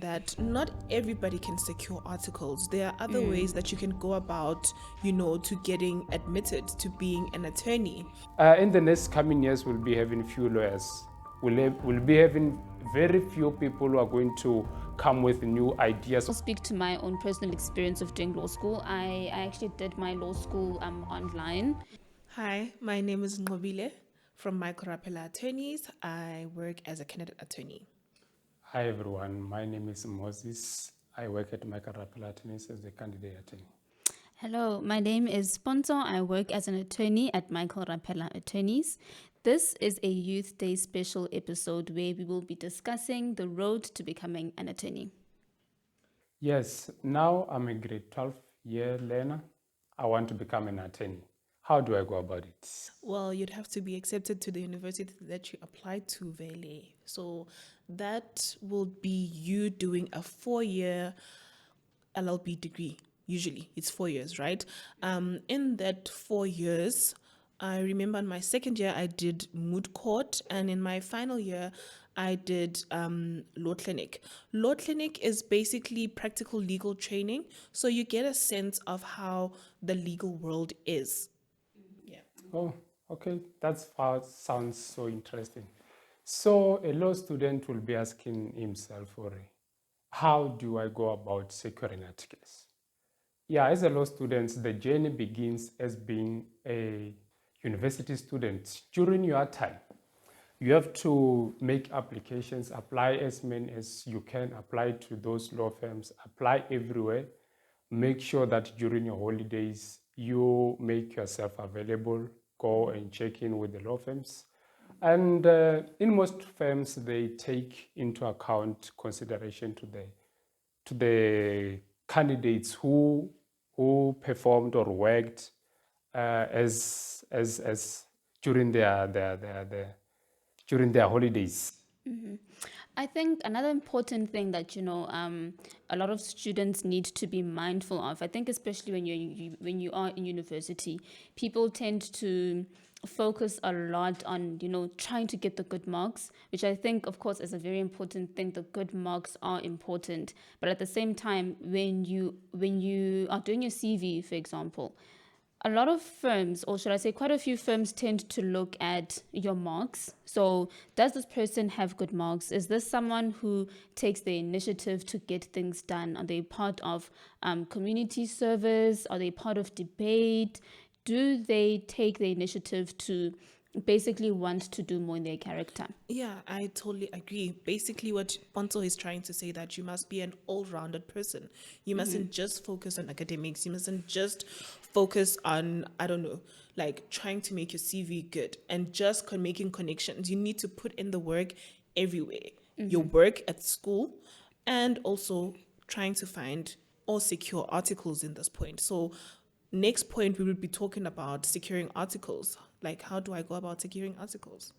that not everybody can secure articles. There are other ways that you can go about, to getting admitted to being an attorney. In the next coming years, we'll be having few lawyers. We'll be having very few people who are going to come with new ideas. I'll speak to my own personal experience of doing law school. I actually did my law school online. Hi, my name is Ngobile from Michael Rapella Attorneys. I work as a candidate attorney. Hi everyone, my name is Moses. I work at Michael Rapella Attorneys as a candidate attorney. Hello, my name is Sponso. I work as an attorney at Michael Rapella Attorneys. This is a Youth Day special episode where we will be discussing the road to becoming an attorney. Yes, now I'm a grade 12 year learner. I want to become an attorney. How do I go about it? Well, you'd have to be accepted to the university that you applied to, Vele. So that will be you doing a 4-year LLB degree. Usually it's 4 years, right? In that 4 years, I remember in my second year I did moot court, and in my final year I did law clinic. Law clinic is basically practical legal training, so you get a sense of how the legal world is. Yeah. Oh, okay, sounds so interesting. So a law student will be asking himself, how do I go about securing articles? Yeah, as a law student, the journey begins as being a university student. During your time, you have to make applications, apply as many as you can, apply to those law firms, apply everywhere. Make sure that during your holidays, you make yourself available, go and check in with the law firms. And in most firms, they take into account consideration to the candidates who performed or worked as during during their holidays. I think another important thing that a lot of students need to be mindful of. I think especially when you are in university, people tend to focus a lot on trying to get the good marks, which I think, of course, is a very important thing. The good marks are important, but at the same time, when you are doing your CV, for example, a lot of firms, or should I say quite a few firms, tend to look at your marks. So does this person have good marks? Is this someone who takes the initiative to get things done? Are they part of community service? Are they part of debate? Do they take the initiative to basically want to do more in their character? Yeah, I totally agree. Basically, what Ponto is trying to say that you must be an all-rounded person. You mustn't just focus on academics. You mustn't just focus on, I don't know, like trying to make your CV good and just making connections. You need to put in the work everywhere. Your work at school, and also trying to find or secure articles in this point. So next point, we will be talking about securing articles. Like, how do I go about securing articles?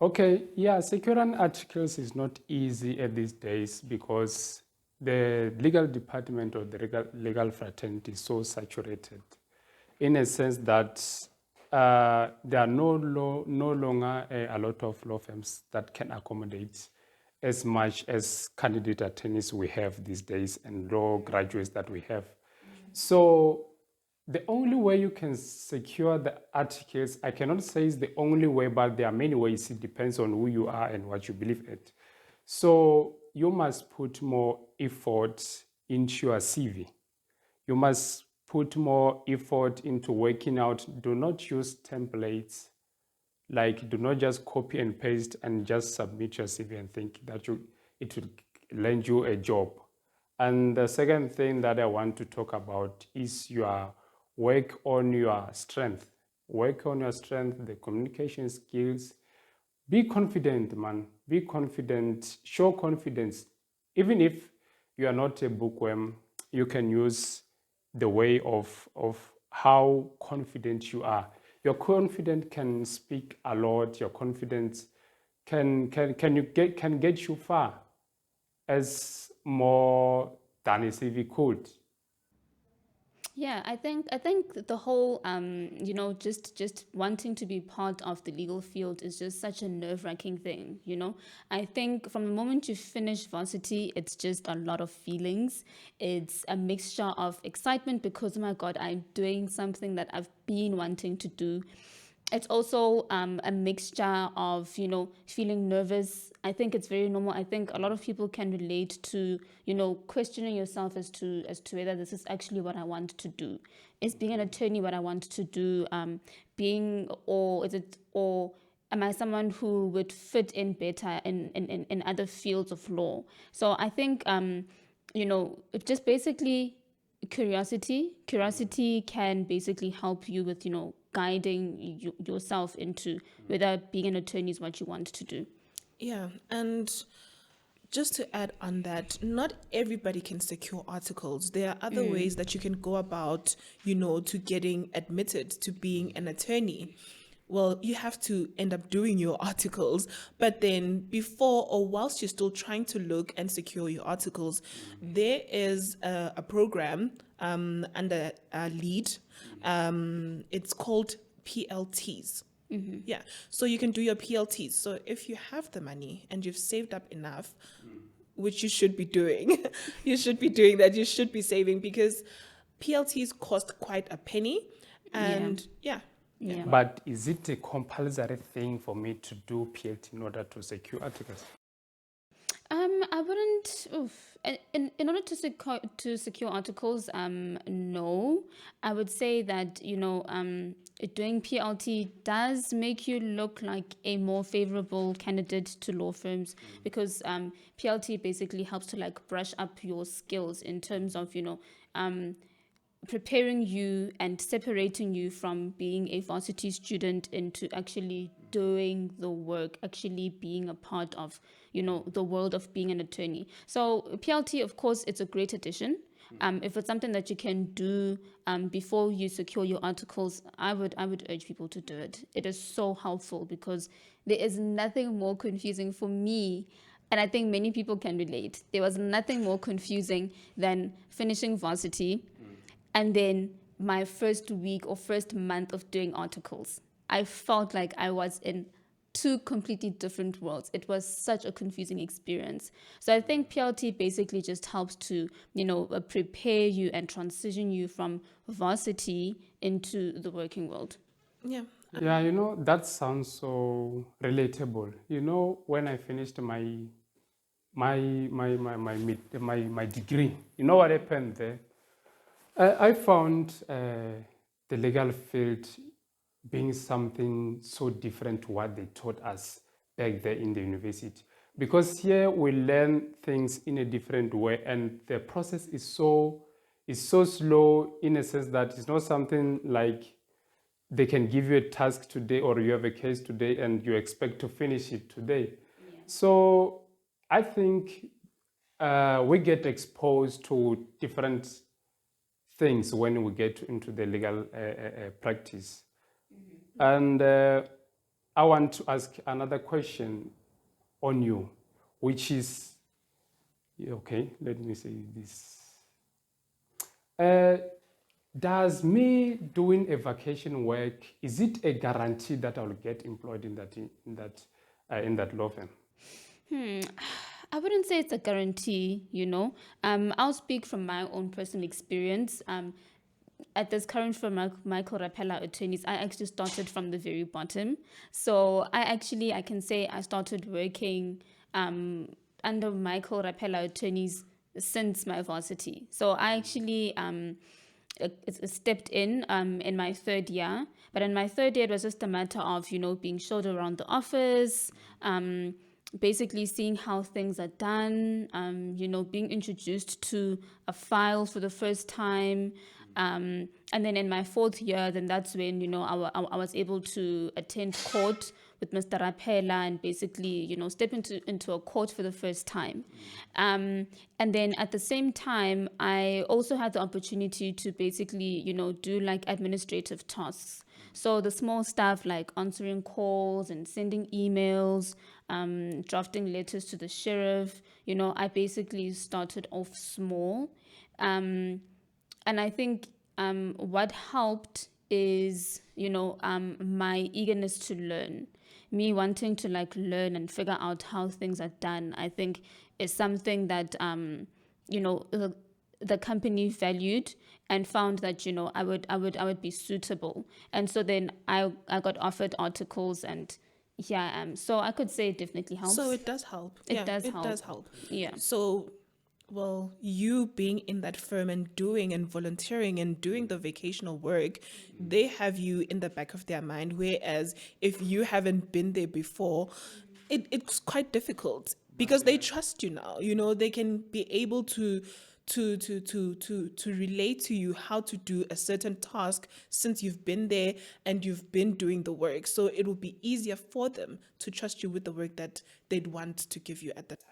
Okay, yeah, securing articles is not easy at these days because the legal department or the legal fraternity is so saturated in a sense that there are no longer a lot of law firms that can accommodate as much as candidate attorneys we have these days and law graduates that we have. So the only way you can secure the articles, I cannot say is the only way, but there are many ways. It depends on who you are and what you believe in. So you must put more effort into your CV. You must put more effort into working out. Do not use templates. Like, do not just copy and paste and just submit your CV and think that it will land you a job. And the second thing that I want to talk about is your work on your strength. Work on your strength, the communication skills. Be confident, man. Be confident. Show confidence. Even if you are not a bookworm, you can use the way of how confident you are. Your confidence can speak a lot. Your confidence can get you far as more than a CV could. Yeah, I think the whole just wanting to be part of the legal field is just such a nerve-wracking thing, you know. I think from the moment you finish varsity, it's just a lot of feelings. It's a mixture of excitement because, oh my God, I'm doing something that I've been wanting to do. It's also a mixture of, feeling nervous. I think it's very normal. I think a lot of people can relate to, questioning yourself as to whether this is actually what I want to do. Is being an attorney what I want to do? Or am I someone who would fit in better in other fields of law? So I think, it's just basically curiosity can basically help you with guiding yourself into whether being an attorney is what you want to do. Yeah, and just to add on that, not everybody can secure articles. There are other ways that you can go about, to getting admitted to being an attorney. Well, you have to end up doing your articles, but then before or whilst you're still trying to look and secure your articles, there is a program under LEAD. It's called PLTs. Yeah. So you can do your PLTs. So if you have the money and you've saved up enough, which you should be doing, you should be doing that. You should be saving because PLTs cost quite a penny. And yeah. Yeah. But is it a compulsory thing for me to do PLT in order to secure articles? I wouldn't. In order to secure articles, no. I would say that doing PLT does make you look like a more favorable candidate to law firms because PLT basically helps to like brush up your skills in terms of preparing you and separating you from being a varsity student into actually doing the work, actually being a part of, the world of being an attorney. So PLT, of course, it's a great addition. If it's something that you can do before you secure your articles, I would urge people to do it. It is so helpful because there is nothing more confusing for me, and I think many people can relate. There was nothing more confusing than finishing varsity and then my first week or first month of doing articles. I felt like I was in two completely different worlds. It was such a confusing experience. So I think PLT basically just helps to, prepare you and transition you from varsity into the working world. Yeah. Yeah, that sounds so relatable. When I finished my degree, you know what happened there? I found the legal field being something so different to what they taught us back there in the university. Because here we learn things in a different way, and the process is so slow in a sense that it's not something like they can give you a task today or you have a case today and you expect to finish it today. Yeah. So I think we get exposed to different things when we get into the legal practice. And I want to ask another question on you, which is, okay, let me say this. Does me doing a vacation work, is it a guarantee that I'll get employed in that law firm? I wouldn't say it's a guarantee, I'll speak from my own personal experience. At this current firm, Michael Rapella Attorneys, I actually started from the very bottom. So I can say I started working under Michael Rapella Attorneys since my varsity. So I actually stepped in my third year. But in my third year, it was just a matter of, being showed around the office, basically seeing how things are done, being introduced to a file for the first time. And then in my fourth year, then that's when, I was able to attend court with Mr. Rapella and basically, step into a court for the first time. And then at the same time, I also had the opportunity to basically, do like administrative tasks. So the small stuff like answering calls and sending emails, drafting letters to the sheriff, I basically started off small. And I think what helped is, my eagerness to learn, me wanting to like learn and figure out how things are done. I think is something that the company valued and found that I would be suitable, and so then I got offered articles, and here I am. So I could say it definitely helps. So it does help. It Yeah, does it help. does help. Yeah. So, well, you being in that firm and doing and volunteering and doing the vocational work, they have you in the back of their mind. Whereas if you haven't been there before, it's quite difficult because they trust you now. They can be able to relate to you how to do a certain task since you've been there and you've been doing the work. So it will be easier for them to trust you with the work that they'd want to give you at the time.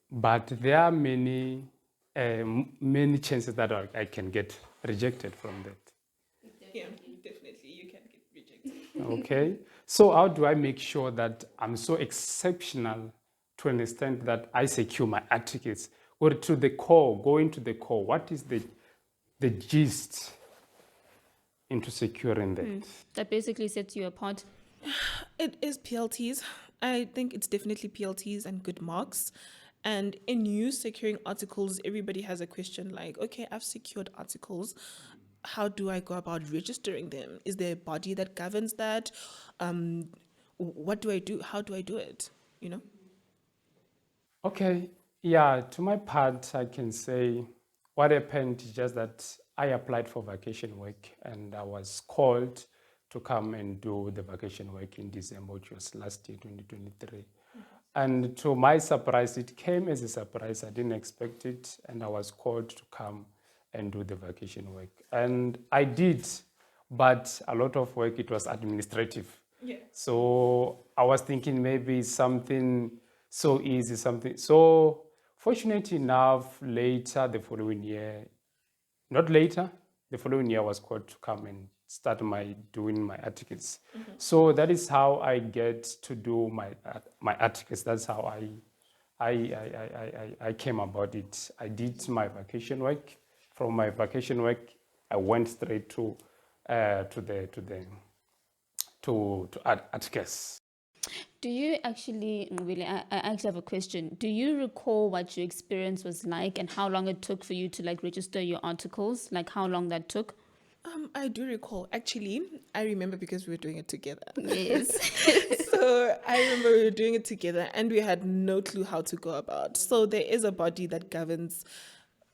But there are many chances that I can get rejected from that. Yeah, definitely you can get rejected. Okay, so how do I make sure that I'm so exceptional to an extent that I secure my articles? Or to the core, going to the core, what is the gist into securing that? That basically sets you apart. It is PLTs. I think it's definitely PLTs and good marks. And in you securing articles, everybody has a question like, okay, I've secured articles. How do I go about registering them? Is there a body that governs that? What do I do? How do I do it? Okay, yeah, to my part, I can say what happened is just that I applied for vacation work and I was called to come and do the vacation work in December, which was last year, 2023. And to my surprise, it came as a surprise. I didn't expect it, and I was called to come and do the vacation work. And I did, but a lot of work, it was administrative. Yeah. So I was thinking maybe something so easy, something. So fortunately enough, later the following year, not later, the following year I was called to come and start doing my articles. So that is how I get to do my articles. That's how I came about it. I did my vacation work. From my vacation work, I went straight to articles. Do you actually, really, I actually have a question. Do you recall what your experience was like and how long it took for you to like register your articles? Like how long that took? I do recall. Actually, I remember because we were doing it together. Yes. So I remember we were doing it together and we had no clue how to go about. So there is a body that governs,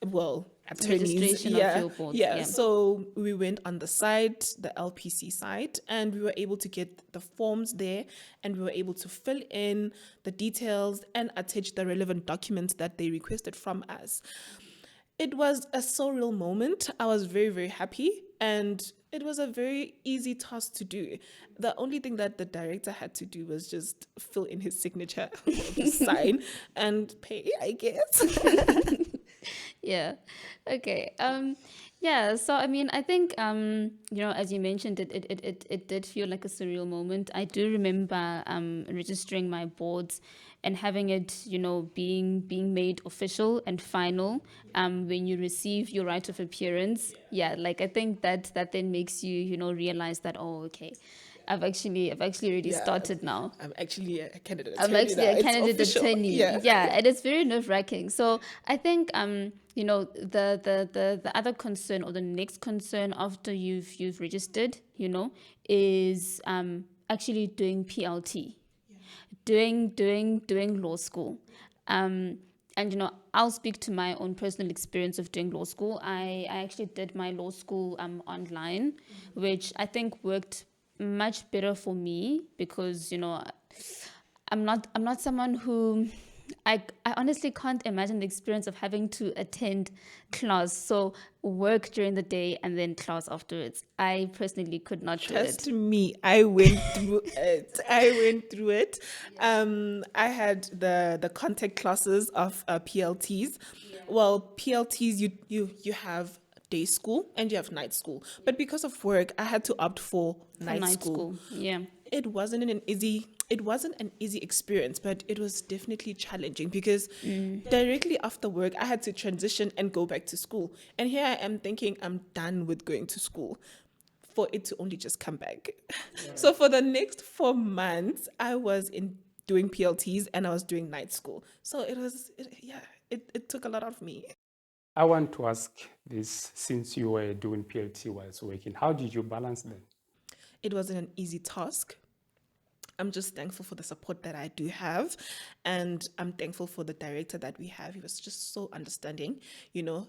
well, attorneys. Registration of your boards, yeah. So we went on the site, the LPC site, and we were able to get the forms there and we were able to fill in the details and attach the relevant documents that they requested from us. It was a surreal moment. I was very, very happy, and it was a very easy task to do. The only thing that the director had to do was just fill in his signature, sign, and pay, I guess. Yeah. Okay. Yeah. So I mean, I think as you mentioned, it did feel like a surreal moment. I do remember registering my boards and having it, being made official and final when you receive your right of appearance. Yeah. Like I think that then makes you, realize that, oh, okay, I've actually already started now. I'm actually a candidate I'm attorney actually now. a It's candidate official. attorney. Yeah, and it's very nerve-wracking. So I think the other concern or the next concern after you've registered, is actually doing PLT, doing law school. And I'll speak to my own personal experience of doing law school. I actually did my law school online, which I think worked much better for me because I'm not someone who I honestly can't imagine the experience of having to attend class, so work during the day and then class afterwards. I personally could not do it. Trust me, I went through it. I had the contact classes of PLTs. Well, PLTs, you have day school and you have night school. But because of work, I had to opt for night school. Yeah. It wasn't an easy it wasn't an easy experience, but it was definitely challenging because directly after work, I had to transition and go back to school. And here I am thinking I'm done with going to school for it to only just come back. So for the next 4 months, I was in doing PLTs and I was doing night school. So it took a lot of me. I want to ask this, since you were doing PLT whilst working, how did you balance them? It wasn't an easy task. I'm just thankful for the support that I do have. And I'm thankful for the director that we have. He was just so understanding,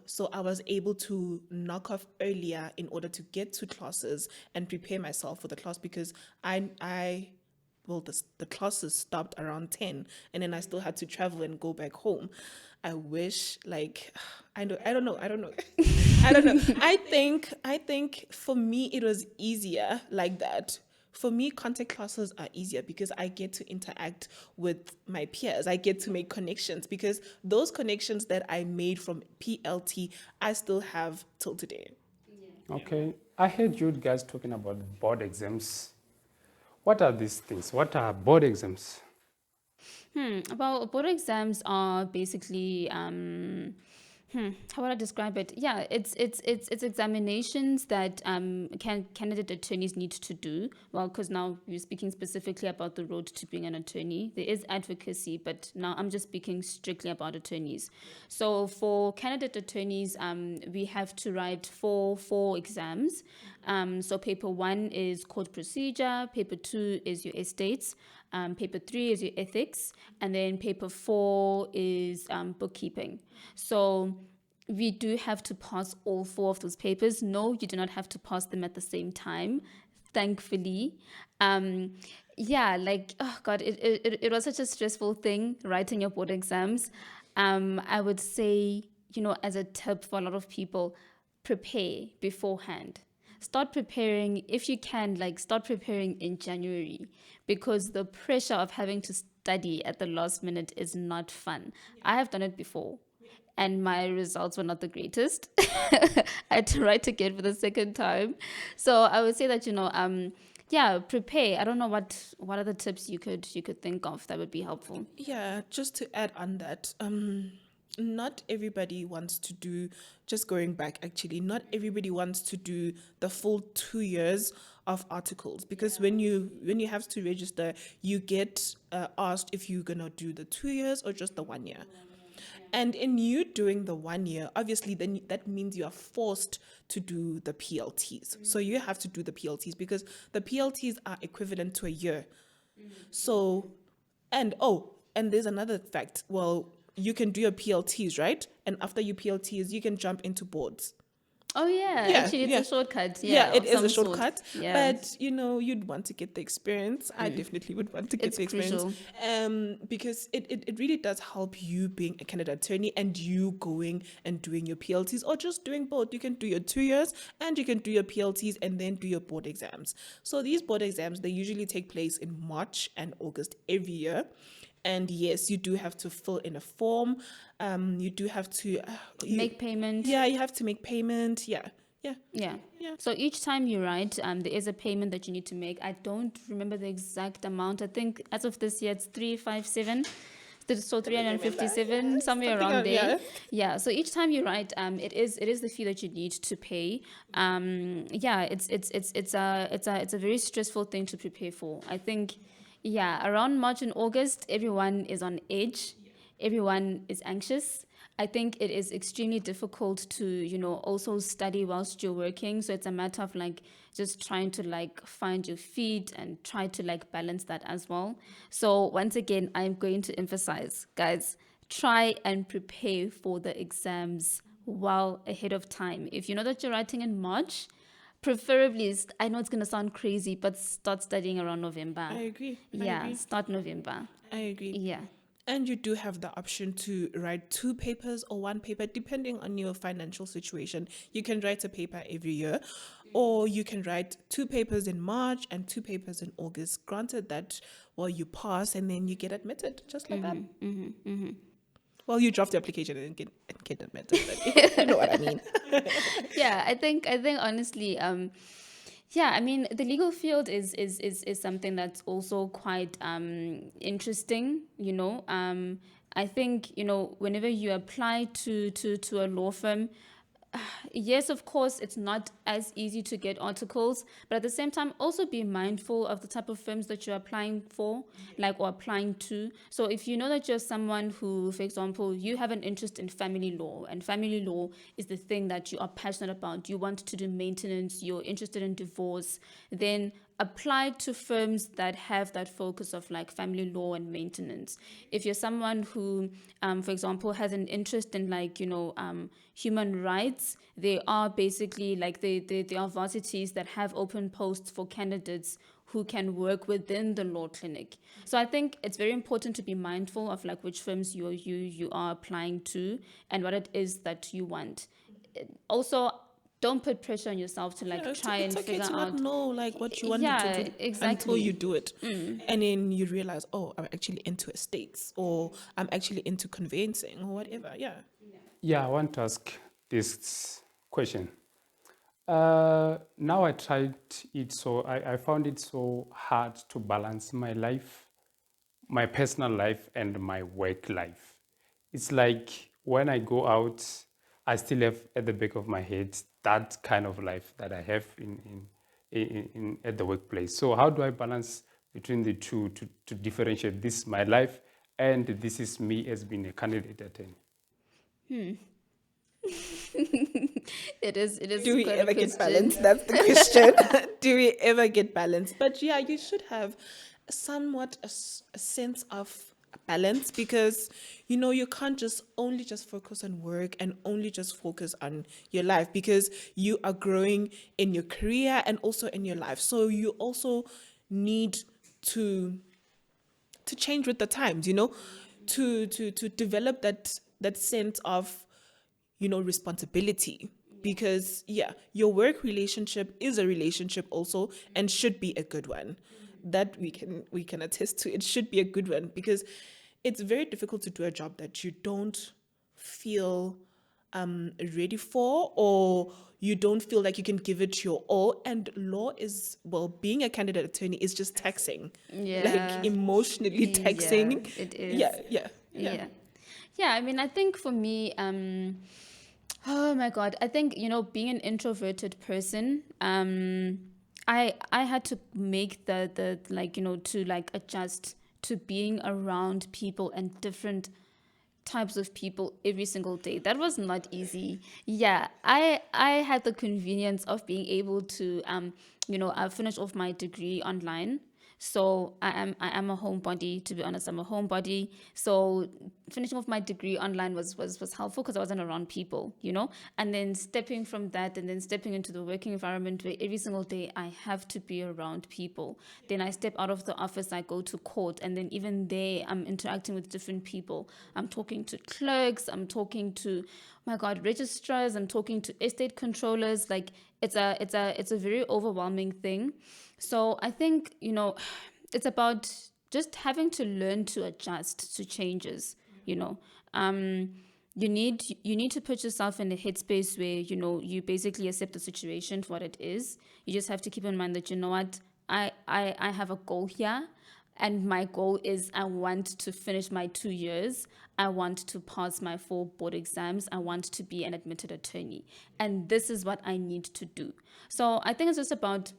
So I was able to knock off earlier in order to get to classes and prepare myself for the class because the classes stopped around 10 and then I still had to travel and go back home. I wish, I don't know. I don't know. I think for me, it was easier like that. For me, contact classes are easier because I get to interact with my peers. I get to make connections because those connections that I made from PLT, I still have till today. Okay, I heard you guys talking about board exams. What are these things? What are board exams? Well, board exams are basically how would I describe it? Yeah, it's examinations that candidate attorneys need to do. Well, because now we're speaking specifically about the road to being an attorney. There is advocacy, but now I'm just speaking strictly about attorneys. So for candidate attorneys, we have to write four exams. So paper 1 is court procedure, paper 2 is your estates, paper 3 is your ethics, and then paper 4 is bookkeeping. So we do have to pass all 4 of those papers. No, you do not have to pass them at the same time, thankfully. Oh God, it was such a stressful thing writing your board exams. I would say, as a tip for a lot of people, prepare beforehand. Start preparing, if you can, start preparing in January, because the pressure of having to study at the last minute is not fun. I have done it before and my results were not the greatest. I had to write again for the second time. So I would say that, prepare. I don't know what other tips you could think of that would be helpful. Yeah, just to add on that, not everybody wants to do, just going back actually, not everybody wants to do the full 2 years of articles because when you have to register, you get asked if you're gonna do the 2 years or just the 1 year. And in you doing the 1 year, obviously then that means you are forced to do the PLTs. So you have to do the PLTs because the PLTs are equivalent to a year. So, and there's another fact. Well, you can do your PLTs, right? And after your PLTs, you can jump into boards. Oh yeah, actually it's a shortcut. Yeah, it is a some shortcut. sort. Yeah. But you'd want to get the experience. I definitely would want to get It's the experience. crucial. Because it really does help you being a candidate attorney and you going and doing your PLTs or just doing both. You can do your 2 years and you can do your PLTs and then do your board exams. So these board exams, they usually take place in March and August every year. And yes, you do have to fill in a form. You do have to Make payment. Yeah, you have to make payment. Yeah. Yeah. So each time you write, there is a payment that you need to make. I don't remember the exact amount. I think as of this year, it's 357. So 357, somewhere around there. Yeah. So each time you write, it is the fee that you need to pay. It's a very stressful thing to prepare for. I think, around March and August, everyone is on edge. Everyone is anxious. I think it is extremely difficult to, also study whilst you're working. So it's a matter of just trying to find your feet and try to balance that as well. So once again, I'm going to emphasize, guys, try and prepare for the exams well ahead of time. If you know that you're writing in March, preferably, I know it's going to sound crazy, but start studying around November. I agree. Start November. I agree. Yeah. And you do have the option to write 2 papers or 1 paper, depending on your financial situation. You can write a paper every year, or you can write 2 papers in March and 2 papers in August. Granted that, you pass and then you get admitted, just like that. Well, you draft the application and get admitted. But you know what I mean. I think honestly, Yeah, I mean, the legal field is something that's also quite interesting, you know. I think, you know, whenever you apply to a law firm, yes, of course, it's not as easy to get articles, but at the same time, also be mindful of the type of firms that you're applying for, like, or applying to. So if you know that you're someone who, for example, you have an interest in family law, and family law is the thing that you are passionate about, you want to do maintenance, you're interested in divorce, then apply to firms that have that focus of like family law and maintenance. If you're someone who, for example, has an interest in like, you know, human rights, they are basically like they are varsities that have open posts for candidates who can work within the law clinic. So I think it's very important to be mindful of like which firms you are applying to and what it is that you want. Also, don't put pressure on yourself to like Yeah, try it's and okay figure to not out. know like what you want to Yeah, do until you exactly. do it. And then you realize, oh, I'm actually into estates, or I'm actually into conveyancing, or whatever. Yeah. Yeah, I want to ask this question. Now I tried it, so I found it so hard to balance my life, my personal life, and my work life. It's like when I go out, I still have at the back of my head that kind of life that I have in at the workplace. So how do I balance between the two to differentiate this is my life and this is me as being a candidate attorney? It is Do we quite a ever get question. balance? That's the question. Do we ever get balance? But yeah, you should have somewhat a sense of balance, because you know you can't just only just focus on work and only just focus on your life, because you are growing in your career and also in your life. So you also need to change with the times, you know, to develop that sense of, you know, responsibility. Because yeah, your work relationship is a relationship also, and should be a good one. That we can attest to. It should be a good one, because it's very difficult to do a job that you don't feel ready for, or you don't feel like you can give it your all. And law is, well, being a candidate attorney is just taxing, like Yeah. emotionally Yeah, taxing. it is. Yeah. Yeah. Yeah, I mean, I think for me, oh my God, I think, you know, being an introverted person, I had to make the like, you know, to like adjust to being around people and different types of people every single day. That was not easy. Yeah, I had the convenience of being able to you know, I finished off my degree online. So I am a homebody, to be honest. I'm a homebody. So finishing off my degree online was helpful because I wasn't around people, you know? And then stepping from that and then stepping into the working environment where every single day I have to be around people. Then I step out of the office, I go to court, and then even there I'm interacting with different people. I'm talking to clerks, I'm talking to, my God, registrars, I'm talking to estate controllers. Like it's a very overwhelming thing. So I think, you know, it's about just having to learn to adjust to changes, you know. You need to put yourself in a headspace where, you know, you basically accept the situation for what it is. You just have to keep in mind that, you know what, I have a goal here, and my goal is I want to finish my 2 years. I want to pass my 4 board exams. I want to be an admitted attorney. And this is what I need to do. So I think it's just about,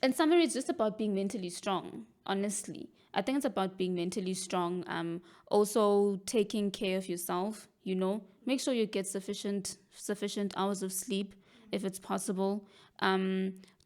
in summary, it's just about being mentally strong, honestly. I think it's about being mentally strong. Also taking care of yourself, you know. Make sure you get sufficient hours of sleep if it's possible.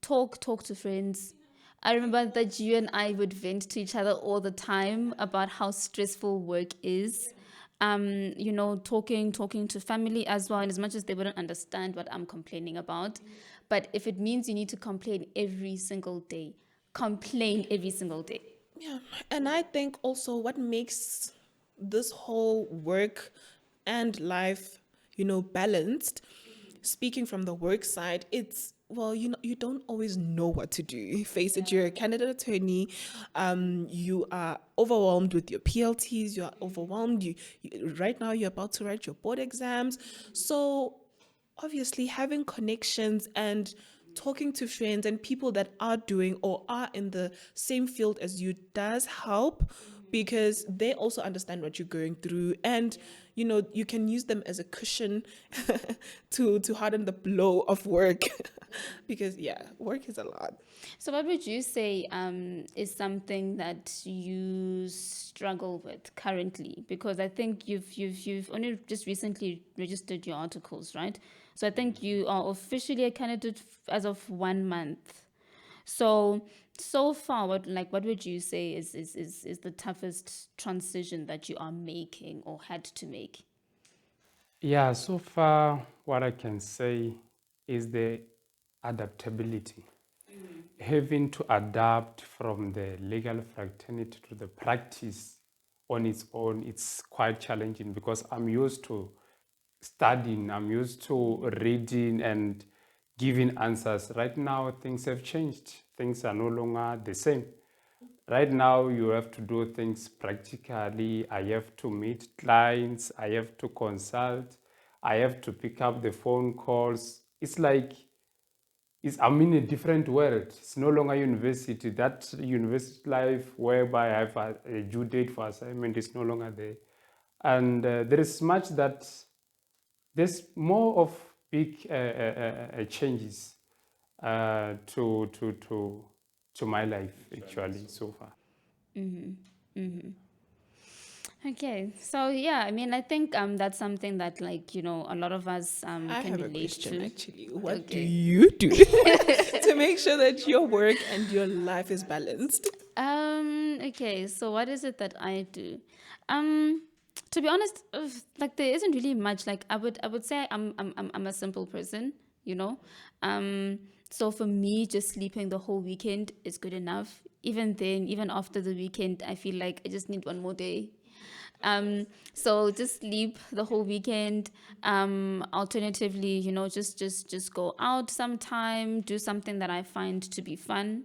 Talk to friends. I remember that you and I would vent to each other all the time about how stressful work is. You know, talking to family as well, and as much as they wouldn't understand what I'm complaining about. But if it means you need to complain every single day, complain every single day. Yeah, and I think also what makes this whole work and life, you know, balanced, speaking from the work side, it's, well, you know, you don't always know what to do. Face it, you're a candidate attorney, you are overwhelmed with your PLTs, you are overwhelmed. Right now you're about to write your board exams. So obviously having connections and talking to friends and people that are doing or are in the same field as you does help, because they also understand what you're going through, and you can use them as a cushion to harden the blow of work. Because work is a lot. So, what would you say is something that you struggle with currently? Because I think you've only just recently registered your articles, right? So I think you are officially a candidate as of 1 month. So far, what would you say is the toughest transition that you are making or had to make? Yeah, so far, what I can say is the adaptability. Having to adapt from the legal fraternity to the practice on its own, it's quite challenging because I'm used to studying, I'm used to reading and giving answers. Right now, things have changed. Things are no longer the same. Right now, you have to do things practically. I have to meet clients. I have to consult. I have to pick up the phone calls. It's like I'm in a different world. It's no longer university. That university life whereby I have a due date for assignment is no longer there. And there is much that there's more of big changes to my life actually so far. Okay, so yeah, I mean, I think that's something that a lot of us I can have a relate question to. actually. What do Okay. you do to make sure that your work and your life is balanced? Okay, so what is it that I do? Um, to be honest, there isn't really much. I would say I'm a simple person, you know. Um, so for me, just sleeping the whole weekend is good enough. Even then, even after the weekend, I feel like I just need one more day. So just sleep the whole weekend. Alternatively, just go out sometime, do something that I find to be fun.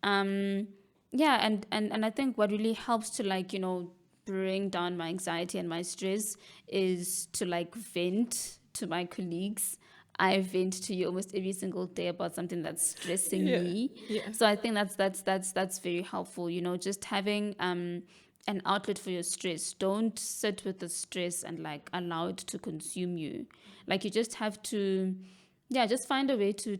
um yeah, and I think what really helps to bring down my anxiety and my stress is to vent to my colleagues. I vent to you almost every single day about something that's stressing Yeah. me. Yeah. So I think that's very helpful, just having an outlet for your stress. Don't sit with the stress and allow it to consume you. You just have to, yeah, just find a way to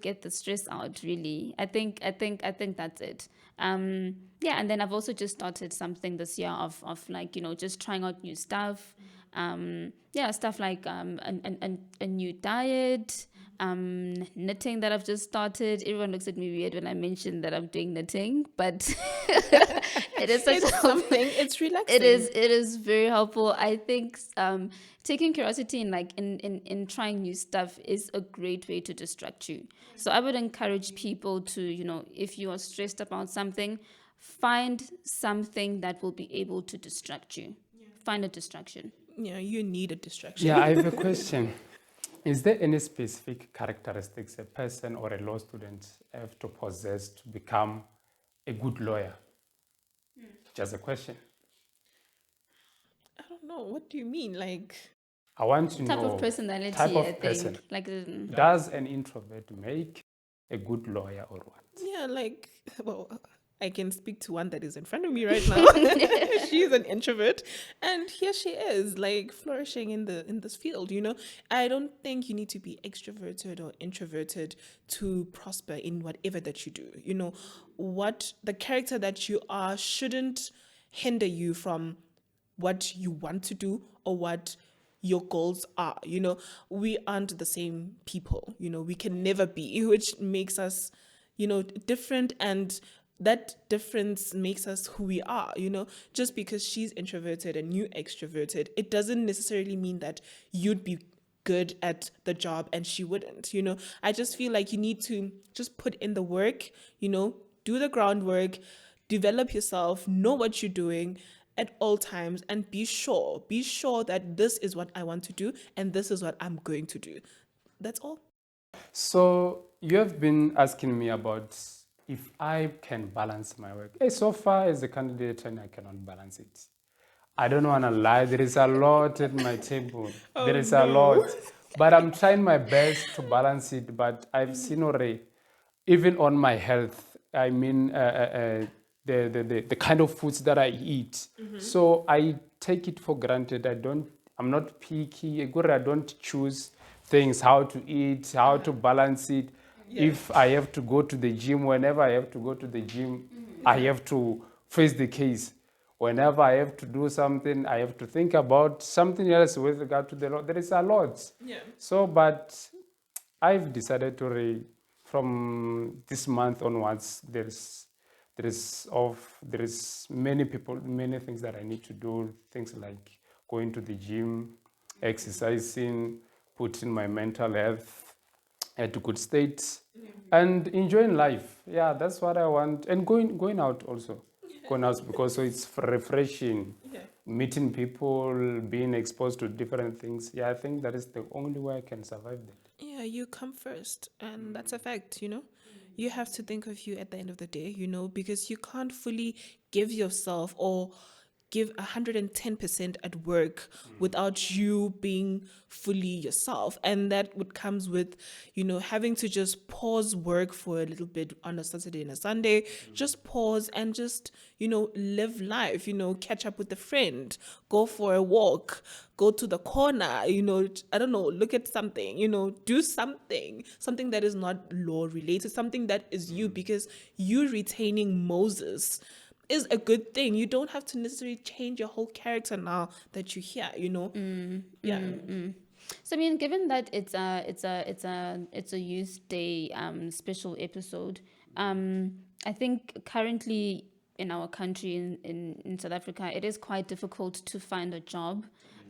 get the stress out, really. I think that's it. Yeah, and then I've also just started something this year of just trying out new stuff. Yeah, stuff like a new diet, knitting that I've just started. Everyone looks at me weird when I mention that I'm doing knitting, but it is such It's something. It's relaxing. it is very helpful. I think taking curiosity in in trying new stuff is a great way to distract you. So I would encourage people to, if you are stressed about something, find something that will be able to distract you. Find a distraction. Yeah, you need a distraction. Yeah, I have a question. Is there any specific characteristics a person or a law student have to possess to become a good lawyer? Just a question. I don't know. What do you mean? I want to Type know of personality, type I of person. think. Does an introvert make a good lawyer or what? yeah, well, I can speak to one that is in front of me right now. She's an introvert, and here she is, flourishing in this field. I don't think you need to be extroverted or introverted to prosper in whatever that you do. What the character that you are shouldn't hinder you from what you want to do or what your goals are. We aren't the same people. We can never be, which makes us, different, and that difference makes us who we are. Just because she's introverted and you extroverted, it doesn't necessarily mean that you'd be good at the job and she wouldn't. I just feel like you need to just put in the work, do the groundwork, develop yourself, know what you're doing at all times, and be sure that this is what I want to do and this is what I'm going to do. That's all. So you have been asking me about if I can balance my work. So far as a candidate, I cannot balance it. I don't want to lie. There is a lot at my table. There is a lot. But I'm trying my best to balance it. But I've seen already, even on my health, I mean, the kind of foods that I eat. So I take it for granted. I'm not picky. I don't choose things, how to eat, how to balance it. If I have to go to the gym, whenever I have to go to the gym, I have to face the case. Whenever I have to do something, I have to think about something else with regard to the law. There is a lot. Yeah. So, but I've decided to from this month onwards, there is many things that I need to do. Things like going to the gym, exercising, putting my mental health at a good state, and enjoying life. Yeah, that's what I want. And going out also, going out because so it's refreshing. Yeah. Meeting people, being exposed to different things. Yeah, I think that is the only way I can survive that. Yeah, you come first, and that's a fact, you know. You have to think of you at the end of the day, you know, because you can't fully give yourself or give 110% at work without you being fully yourself. And that would comes with, you know, having to just pause work for a little bit on a Saturday and a Sunday, just pause and just, you know, live life, you know, catch up with a friend, go for a walk, go to the corner, you know, I don't know, look at something, you know, do something that is not law related, something that is you, because you retaining Moses is a good thing. You don't have to necessarily change your whole character now that you're here, you know. Yeah. So I mean, given that it's a Youth Day special episode, I think currently in our country in South Africa, it is quite difficult to find a job.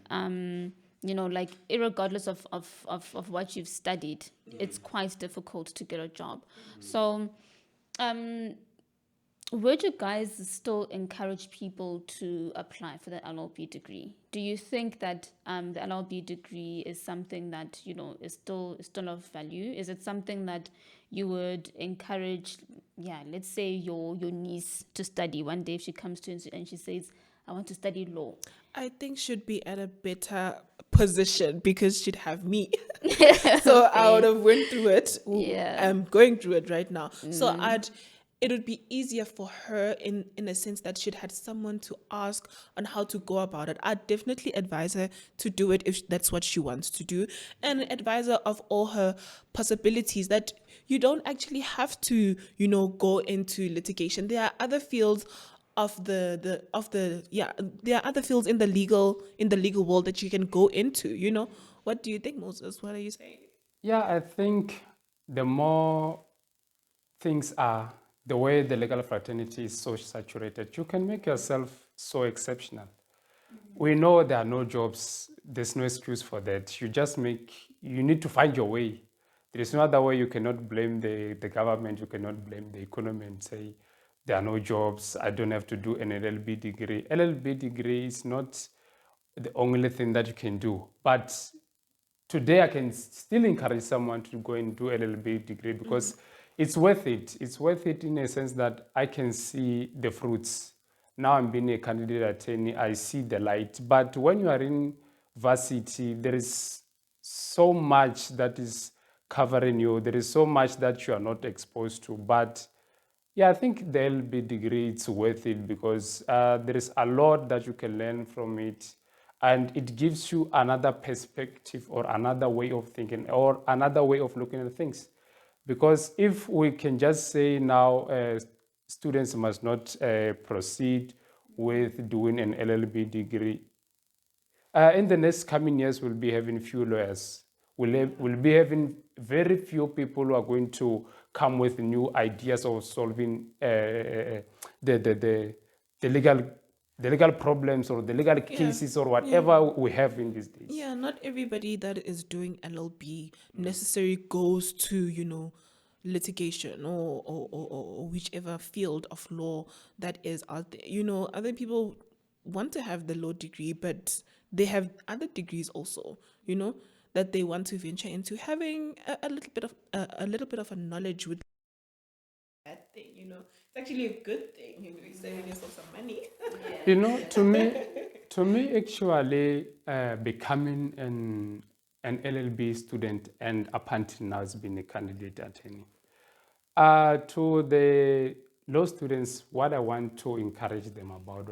You know, like irregardless of what you've studied, it's quite difficult to get a job. So would you guys still encourage people to apply for the LLB degree? Do you think that the LLB degree is something that, you know, is still of value? Is it something that you would encourage, yeah, let's say your niece to study one day if she comes to you and she says, I want to study law? I think she'd be at a better position because she'd have me. So I would have went through it. Yeah. I'm going through it right now. So it would be easier for her in a sense that she'd had someone to ask on how to go about it. I'd definitely advise her to do it if that's what she wants to do, and advise her of all her possibilities, that you don't actually have to, you know, go into litigation. There are other fields of there are other fields in the legal world that you can go into, you know. What do you think, Moses? What are you saying? Yeah, I think the more things are, the way the legal fraternity is so saturated, you can make yourself so exceptional. We know there are no jobs. There's no excuse for that. You need to find your way. There is no other way. You cannot blame the government. You cannot blame the economy and say, there are no jobs. I don't have to do an LLB degree. LLB degree is not the only thing that you can do. But today I can still encourage someone to go and do LLB degree because it's worth it. It's worth it in a sense that I can see the fruits. Now I'm being a candidate attorney, I see the light. But when you are in varsity, there is so much that is covering you. There is so much that you are not exposed to. But yeah, I think the LB degree, it's worth it because there is a lot that you can learn from it. And it gives you another perspective or another way of thinking or another way of looking at things. Because if we can just say now students must not proceed with doing an LLB degree, in the next coming years, we'll be having few lawyers. We'll be having very few people who are going to come with new ideas of solving the legal problems or the legal cases or whatever we have in these days. Yeah, not everybody that is doing LLB necessarily goes to, you know, litigation or whichever field of law that is out there. You know, other people want to have the law degree, but they have other degrees also, you know, that they want to venture into. Having a little bit of a knowledge with that thing, you know, it's actually a good thing. You know, you're saving yourself some money. You know, to me, actually, becoming an LLB student and up until now has been a candidate attorney. To the law students, what I want to encourage them about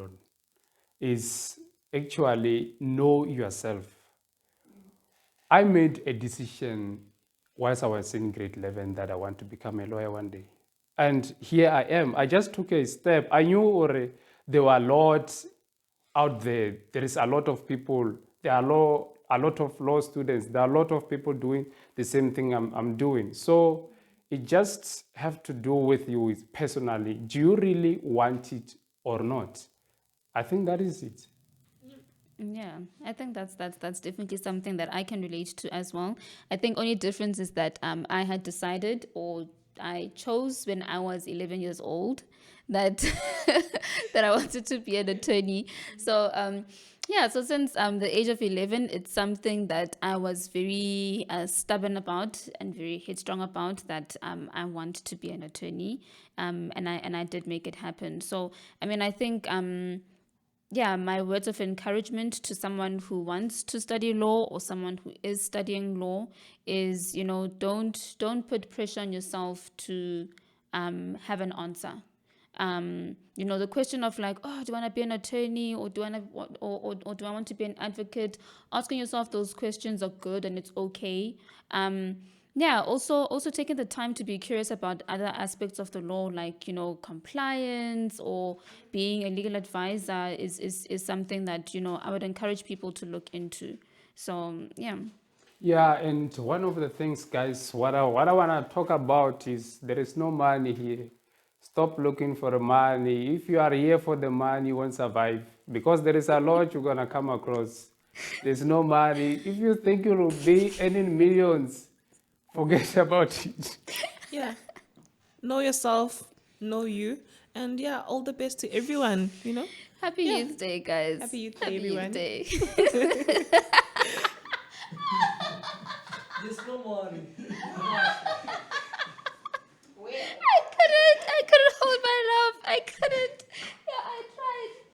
is actually know yourself. I made a decision whilst I was in grade 11 that I want to become a lawyer one day. And here I am. I just took a step. I knew already there were a lot out there. There is a lot of people. There are a lot of law students. There are a lot of people doing the same thing I'm doing. So it just have to do with you personally. Do you really want it or not? I think that is it. Yeah, I think that's definitely something that I can relate to as well. I think only difference is that I had decided, or I chose when I was 11 years old, that that I wanted to be an attorney. So yeah, so since the age of 11, it's something that I was very stubborn about and very headstrong about, that I want to be an attorney, and I did make it happen. So I mean, I think yeah, my words of encouragement to someone who wants to study law or someone who is studying law is, you know, don't put pressure on yourself to have an answer. You know, the question of like, oh, do I want to be an attorney, or do I want to, or do I want to be an advocate? Asking yourself those questions are good and it's okay. Yeah, also taking the time to be curious about other aspects of the law, like, you know, compliance or being a legal advisor is something that, you know, I would encourage people to look into. So yeah. Yeah, and one of the things, guys, what I want to talk about is there is no money here. Stop looking for the money. If you are here for the money, you won't survive, because there is a lot you're going to come across. There's no money. If you think you will be earning millions, forget about it. Yeah. Know yourself, know you, and yeah, all the best to everyone, you know? Happy Yeah. Youth Day, guys. Happy Youth Day, Happy everyone. Youth Day. There's no money. I couldn't hold my laugh. I couldn't.